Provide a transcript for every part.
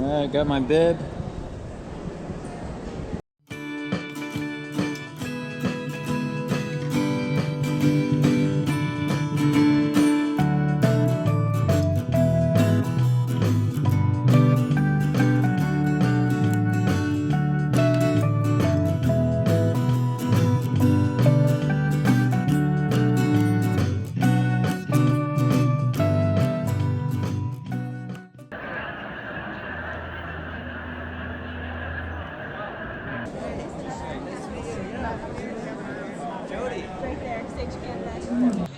Alright, got my bib. Right there, stage Canaday.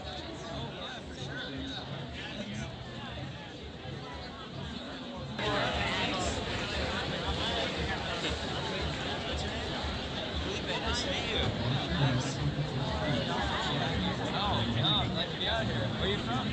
Where are you from?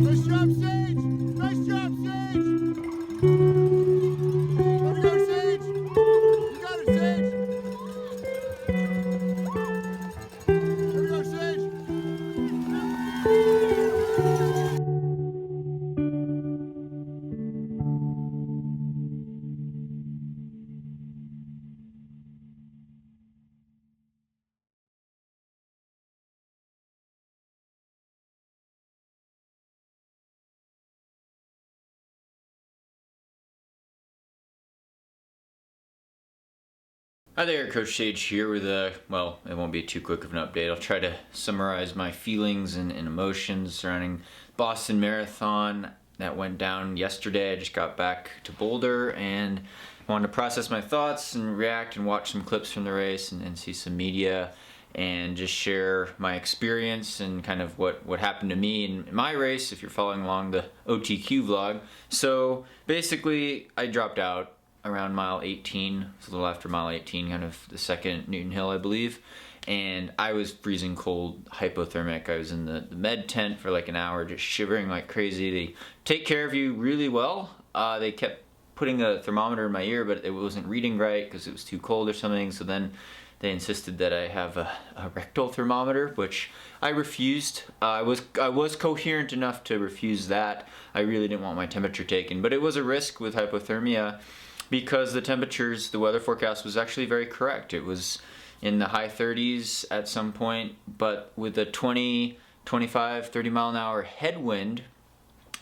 Nice job, Sage! Nice job, Sage! Way to go, Sage! You got it, Sage! Way to go, Sage! Hi there, Coach Sage here with well, it won't be too quick of an update. I'll try to summarize my feelings and emotions surrounding Boston Marathon that went down yesterday. I just got back to Boulder and wanted to process my thoughts and react and watch some clips from the race and see some media and just share my experience and kind of what happened to me in my race if you're following along the OTQ vlog. So basically, I dropped out around mile 18, it's a little after mile 18, kind of the second Newton Hill, I believe, and I was freezing cold, hypothermic. I was in the med tent for like an hour, just shivering like crazy. They take care of you really well. They kept putting a thermometer in my ear, but it wasn't reading right because it was too cold or something, so then they insisted that I have a rectal thermometer, which I refused. I was coherent enough to refuse that. I really didn't want my temperature taken, but it was a risk with hypothermia because the temperatures, the weather forecast was actually very correct. It was in the high 30s at some point, but with a 20, 25, 30 mile an hour headwind,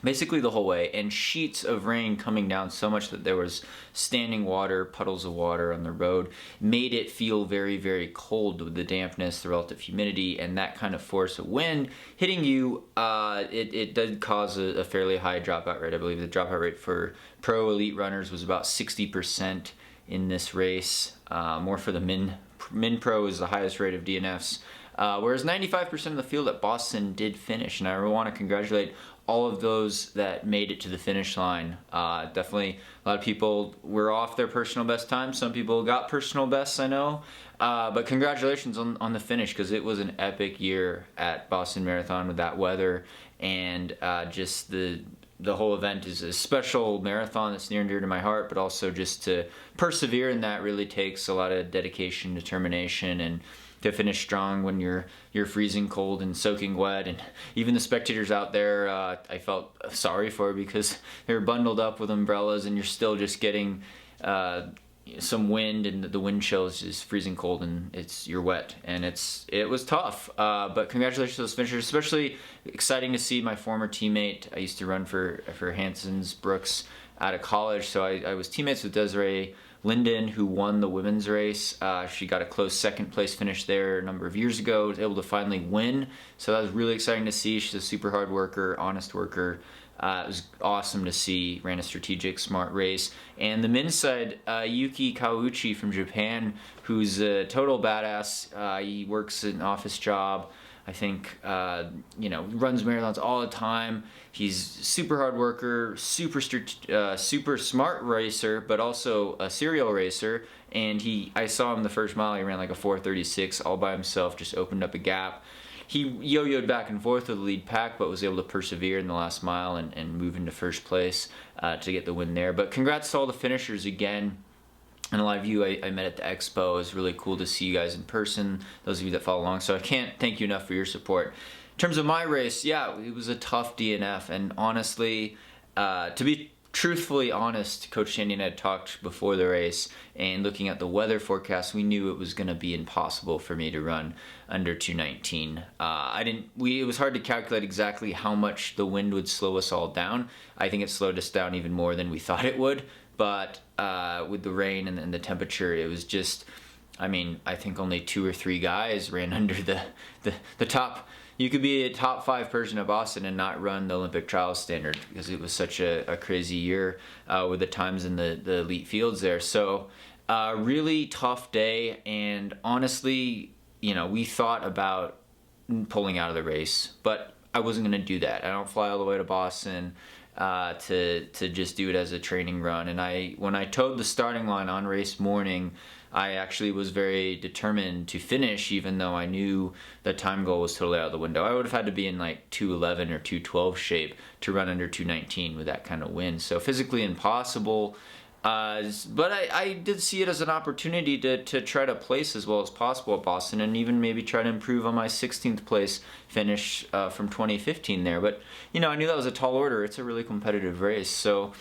basically the whole way, and sheets of rain coming down so much that there was standing water, puddles of water on the road, made it feel very, very cold with the dampness, the relative humidity, and that kind of force of wind hitting you. It did cause a fairly high dropout rate. I believe the dropout rate for pro elite runners was about 60% in this race. More for the min pro is the highest rate of DNFs. Whereas 95% of the field at Boston did finish, and I want to congratulate all of those that made it to the finish line. Definitely a lot of people were off their personal best time. Some people got personal bests, I know. But congratulations on the finish, because it was an epic year at Boston Marathon with that weather, and just the whole event is a special marathon that's near and dear to my heart, but also just to persevere in that really takes a lot of dedication, determination, and to finish strong when you're freezing cold and soaking wet. And even the spectators out there, I felt sorry for, because they're bundled up with umbrellas and you're still just getting some wind, and the wind chill is just freezing cold, and you're wet, and it was tough. But congratulations to those finishers. Especially exciting to see my former teammate. I used to run for Hanson's Brooks out of college, so I was teammates with Desiree Linden, who won the women's race. She got a close second place finish there a number of years ago, was able to finally win, so that was really exciting to see. She's a super hard worker, honest worker. It was awesome to see. Ran a strategic, smart race. And the men's side, Yuki Kawauchi from Japan, who's a total badass. He works an office job. I think, runs marathons all the time. He's super hard worker, super smart racer, but also a serial racer. And I saw him the first mile. He ran like a 4:36 all by himself, just opened up a gap. He yo-yoed back and forth with the lead pack, but was able to persevere in the last mile and move into first place to get the win there. But congrats to all the finishers again. And a lot of you I met at the expo. It was really cool to see you guys in person, those of you that follow along. So I can't thank you enough for your support. In terms of my race, yeah, it was a tough DNF. And honestly, to be truthfully honest, Coach Shandy and I had talked before the race, and looking at the weather forecast, we knew it was going to be impossible for me to run under 219. It was hard to calculate exactly how much the wind would slow us all down. I think it slowed us down even more than we thought it would. But with the rain and the temperature, it was just, I think only 2 or 3 guys ran under the top. You could be a top 5 person at Boston and not run the Olympic trials standard, because it was such a crazy year with the times in the elite fields there. So really tough day, and honestly, we thought about pulling out of the race, but I wasn't going to do that. I don't fly all the way to Boston to just do it as a training run. And when I towed the starting line on race morning, I actually was very determined to finish, even though I knew the time goal was totally out of the window. I would have had to be in like 2:11 or 2:12 shape to run under 2:19 with that kind of wind. So physically impossible. But I did see it as an opportunity to try to place as well as possible at Boston, and even maybe try to improve on my 16th place finish from 2015 there. But, I knew that was a tall order. It's a really competitive race. So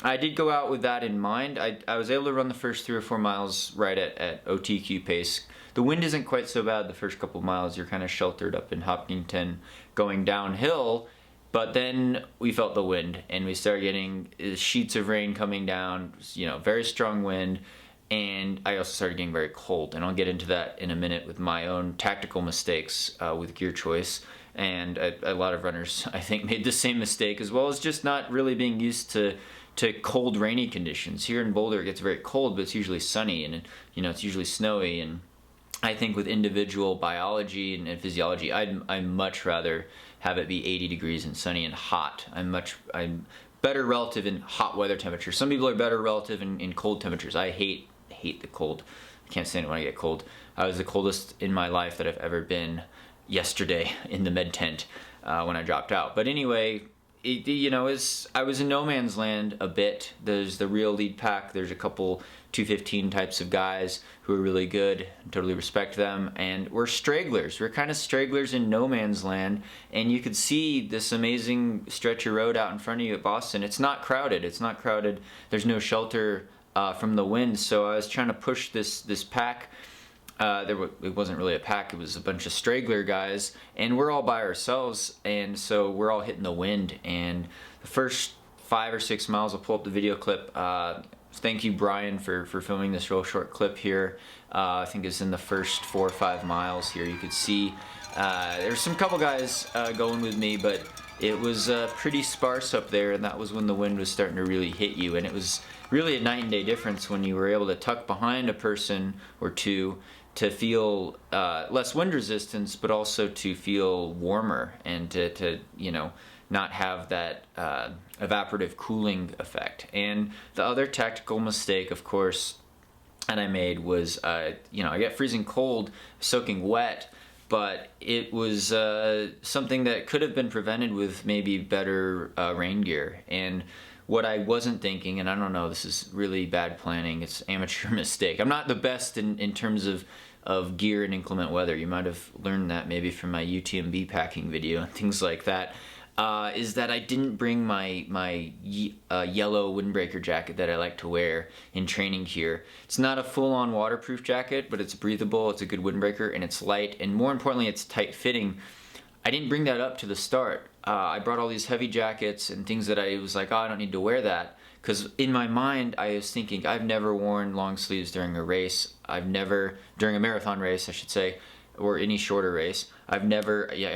I did go out with that in mind. I was able to run the first 3 or 4 miles right at OTQ pace. The wind isn't quite so bad the first couple miles. You're kind of sheltered up in Hopkinton going downhill. But then we felt the wind, and we started getting sheets of rain coming down, very strong wind, and I also started getting very cold. And I'll get into that in a minute with my own tactical mistakes with gear choice. And a lot of runners, I think, made the same mistake, as well as just not really being used to cold, rainy conditions. Here in Boulder, it gets very cold, but it's usually sunny, and it's usually snowy. And I think with individual biology and physiology, I'd much rather have it be 80 degrees and sunny and hot. I'm better relative in hot weather temperatures. Some people are better relative in cold temperatures. I hate the cold. I can't stand it when I get cold. I was the coldest in my life that I've ever been yesterday in the med tent when I dropped out. But anyway, I was in no man's land a bit. There's the real lead pack. There's a couple 215 types of guys who are really good. Totally respect them. And we're stragglers. We're kind of stragglers in no man's land. And you could see this amazing stretch of road out in front of you at Boston. It's not crowded. There's no shelter from the wind. So I was trying to push this pack it wasn't really a pack, it was a bunch of straggler guys, and we're all by ourselves, and so we're all hitting the wind. And the first 5 or 6 miles, I'll pull up the video clip. Thank you, Brian, for filming this real short clip here. I think it's in the first 4 or 5 miles here. You could see there's some couple guys going with me, but it was pretty sparse up there, and that was when the wind was starting to really hit you. And it was really a night and day difference when you were able to tuck behind a person or two to feel less wind resistance, but also to feel warmer and to you know, not have that evaporative cooling effect. And the other tactical mistake, of course, that I made was, you know, I get freezing cold, soaking wet, but it was something that could have been prevented with maybe better rain gear. And what I wasn't thinking, and I don't know, this is really bad planning, it's amateur mistake. I'm not the best in terms of gear in inclement weather. You might have learned that maybe from my UTMB packing video and things like that. Is that I didn't bring my yellow windbreaker jacket that I like to wear in training here. It's not a full-on waterproof jacket, but it's breathable, it's a good windbreaker, and it's light, and more importantly, it's tight-fitting. I didn't bring that up to the start. I brought all these heavy jackets and things that I was like, oh, I don't need to wear that. Because in my mind, I was thinking, I've never worn long sleeves during a race. During a marathon race, I should say, or any shorter race. I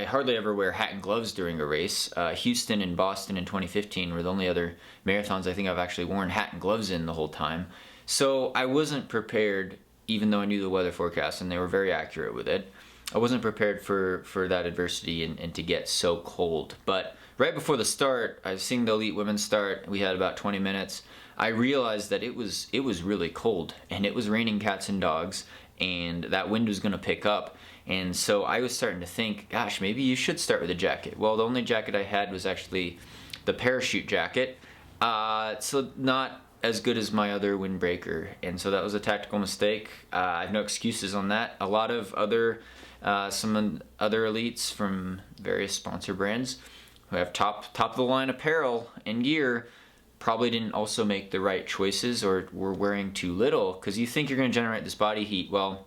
hardly ever wear hat and gloves during a race. Houston and Boston in 2015 were the only other marathons I think I've actually worn hat and gloves in the whole time. So I wasn't prepared, even though I knew the weather forecast and they were very accurate with it. I wasn't prepared for that adversity and to get so cold. But right before the start, I was seeing the elite women start. We had about 20 minutes. I realized that it was really cold, and it was raining cats and dogs, and that wind was going to pick up. And so I was starting to think, gosh, maybe you should start with a jacket. Well, the only jacket I had was actually the parachute jacket, so not as good as my other windbreaker, and so that was a tactical mistake. I have no excuses on that. A lot of some other elites from various sponsor brands who have top of the line apparel and gear probably didn't also make the right choices, or were wearing too little, because you think you're going to generate this body heat. Well,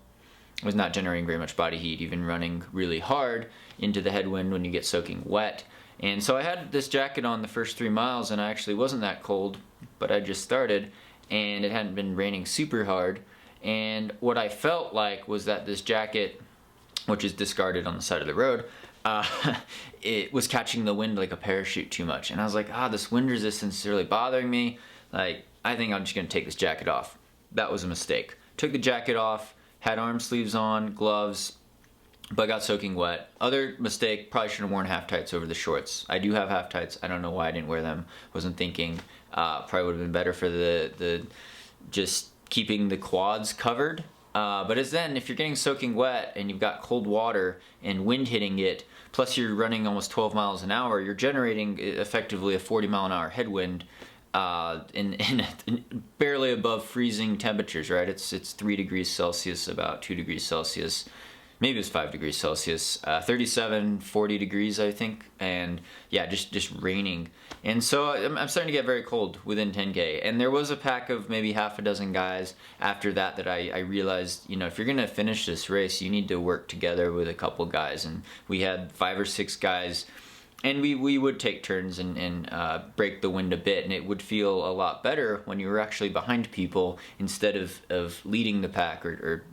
I was not generating very much body heat, even running really hard into the headwind when you get soaking wet. And so I had this jacket on the first 3 miles, and I actually wasn't that cold, but I just started, and it hadn't been raining super hard. And what I felt like was that this jacket, which is discarded on the side of the road, it was catching the wind like a parachute too much. And I was like, this wind resistance is really bothering me. Like, I think I'm just gonna take this jacket off. That was a mistake. Took the jacket off, had arm sleeves on, gloves, but got soaking wet. Other mistake, probably should have worn half tights over the shorts. I do have half tights. I don't know why I didn't wear them. Wasn't thinking. Probably would have been better for the just keeping the quads covered. But if you're getting soaking wet and you've got cold water and wind hitting it, plus you're running almost 12 miles an hour, you're generating effectively a 40-mile-an-hour headwind in barely above freezing temperatures, right? It's 3 degrees Celsius, about 2 degrees Celsius. Maybe it was 5 degrees Celsius, 37, 40 degrees, I think, and yeah, just raining. And so I'm starting to get very cold within 10K, and there was a pack of maybe half a dozen guys after that I realized, you know, if you're gonna finish this race, you need to work together with a couple guys. And we had 5 or 6 guys, and we would take turns and break the wind a bit, and it would feel a lot better when you were actually behind people instead of leading the pack or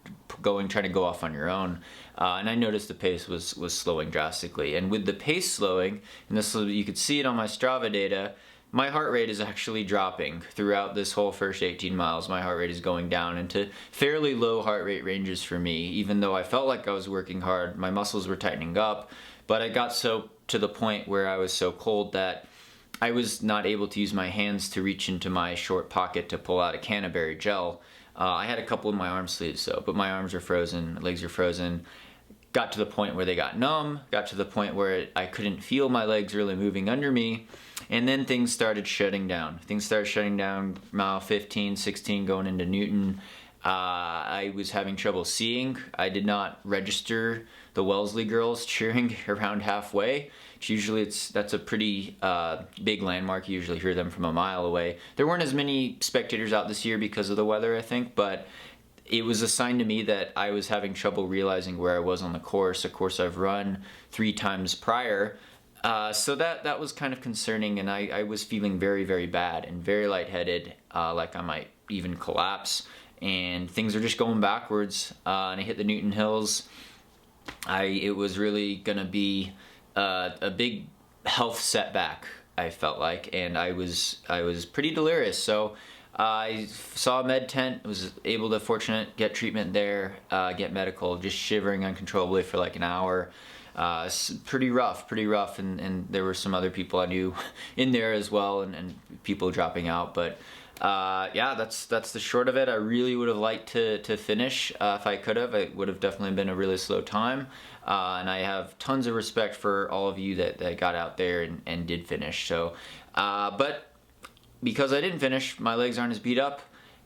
trying to go off on your own. And I noticed the pace was slowing drastically. And with the pace slowing, and you could see it on my Strava data, my heart rate is actually dropping throughout this whole first 18 miles. My heart rate is going down into fairly low heart rate ranges for me, even though I felt like I was working hard. My muscles were tightening up, but I got to the point where I was so cold that I was not able to use my hands to reach into my short pocket to pull out a Canaday gel. I had a couple in my arm sleeves though, but my arms are frozen, my legs are frozen. Got to the point where they got numb, got to the point where I couldn't feel my legs really moving under me, and then things started shutting down. Things started shutting down mile 15, 16 going into Newton. I was having trouble seeing. I did not register the Wellesley girls cheering around halfway. That's a pretty big landmark. You usually hear them from a mile away. There weren't as many spectators out this year because of the weather, I think, but it was a sign to me that I was having trouble realizing where I was on the course. Of course, I've run 3 times prior, so that was kind of concerning, and I was feeling very, very bad and very lightheaded, like I might even collapse, and things are just going backwards. And I hit the Newton Hills. It was really gonna be a big health setback, I felt like, and I was pretty delirious. So I saw a med tent, was able to fortunate get treatment there, get medical, just shivering uncontrollably for like an hour. Pretty rough, and there were some other people I knew in there as well, and people dropping out. But yeah, that's the short of it. I really would have liked to finish if I could have. It would have definitely been a really slow time, and I have tons of respect for all of you that got out there and did finish. So, but because I didn't finish, my legs aren't as beat up,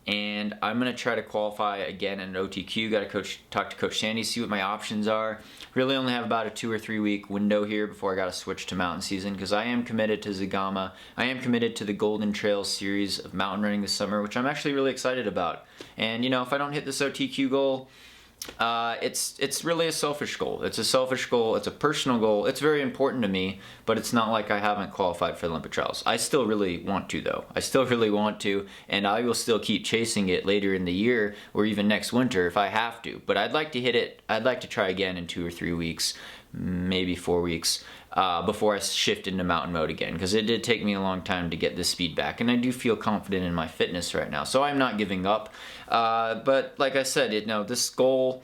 and I'm gonna try to qualify again in OTQ. Got to talk to Coach Sandy, see what my options are. Really only have about a 2 or 3 week window here before I got to switch to mountain season, because I am committed to Zagama. I am committed to the Golden Trail series of mountain running this summer, which I'm actually really excited about. And you know, if I don't hit this OTQ goal, it's really a selfish goal. It's a selfish goal. It's a personal goal. It's very important to me, but it's not like I haven't qualified for the Olympic trials. I still really want to, though. I still really want to, and I will still keep chasing it later in the year or even next winter if I have to. But I'd like to hit it. I'd like to try again in 2 or 3 weeks, maybe 4 weeks, before I shift into mountain mode again, because it did take me a long time to get this speed back, and I do feel confident in my fitness right now, so I'm not giving up. But like I said, this goal,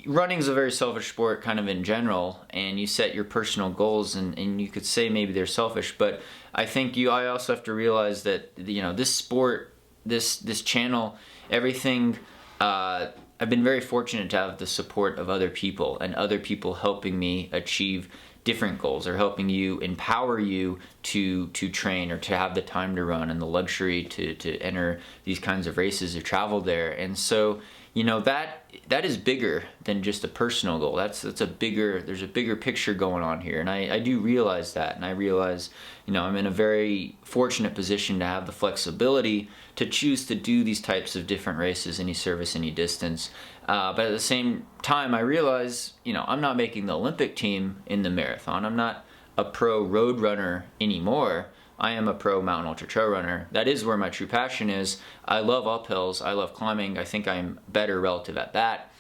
running is a very selfish sport kind of in general, and you set your personal goals, and you could say maybe they're selfish, but I think I also have to realize that this sport, this channel, everything, I've been very fortunate to have the support of other people, and other people helping me achieve different goals, or helping you, empower you to train, or to have the time to run and the luxury to enter these kinds of races or travel there. And so that is bigger than just a personal goal. There's a bigger picture going on here, and I do realize that, and I realize I'm in a very fortunate position to have the flexibility to choose to do these types of different races, any service, any distance. But at the same time, I realize I'm not making the Olympic team in the marathon. I'm not a pro road runner anymore. I am a pro mountain ultra trail runner. That is where my true passion is. I love uphills. I love climbing. I think I'm better relative at that.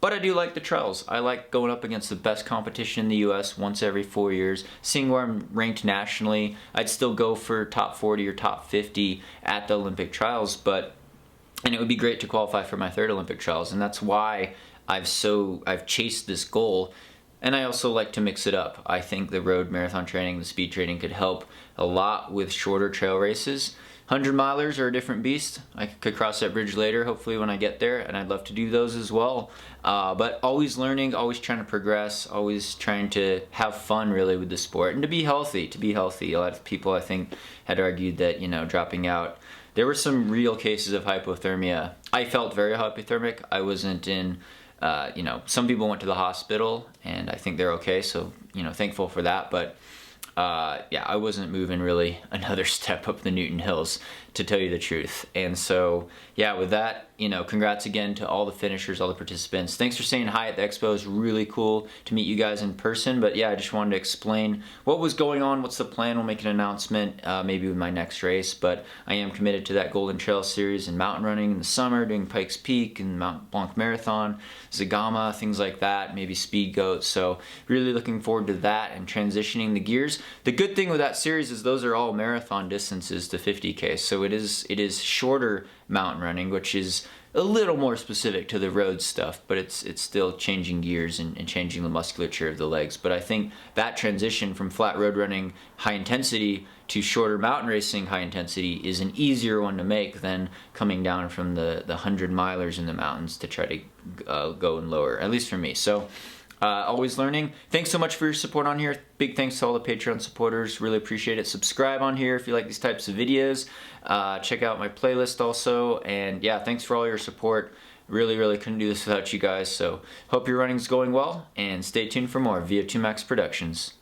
But I do like the trails. I like going up against the best competition in the US once every 4 years, seeing where I'm ranked nationally. I'd still go for top 40 or top 50 at the Olympic trials, and it would be great to qualify for my 3rd Olympic trials, and that's why I've chased this goal. And I also like to mix it up. I think the road marathon training, the speed training could help a lot with shorter trail races. 100 milers are a different beast. I could cross that bridge later, hopefully when I get there, and I'd love to do those as well. But always learning, always trying to progress, always trying to have fun really with the sport, and to be healthy. A lot of people, I think, had argued that dropping out. There were some real cases of hypothermia. I felt very hypothermic. I wasn't in, some people went to the hospital, and I think they're okay, so, thankful for that. But yeah, I wasn't moving really another step up the Newton Hills, to tell you the truth. And so, yeah, with that, congrats again to all the finishers, all the participants. Thanks for saying hi at the expo. It was really cool to meet you guys in person. But yeah, I just wanted to explain what was going on, what's the plan. We'll make an announcement maybe with my next race. But I am committed to that Golden Trail series and mountain running in the summer, doing Pikes Peak and Mount Blanc Marathon, Zagama, things like that, maybe Speed Goat. So really looking forward to that and transitioning the gears. The good thing with that series is those are all marathon distances to 50K. So it is shorter mountain running, which is a little more specific to the road stuff, but it's still changing gears and changing the musculature of the legs. But I think that transition from flat road running high intensity to shorter mountain racing high intensity is an easier one to make than coming down from the 100 milers in the mountains to try to go and lower, at least for me. So always learning. Thanks so much for your support on here. Big thanks to all the Patreon supporters. Really appreciate it. Subscribe on here if you like these types of videos. Check out my playlist also. And yeah, thanks for all your support. Really couldn't do this without you guys. So hope your running's going well, and stay tuned for more VO2 Max Productions.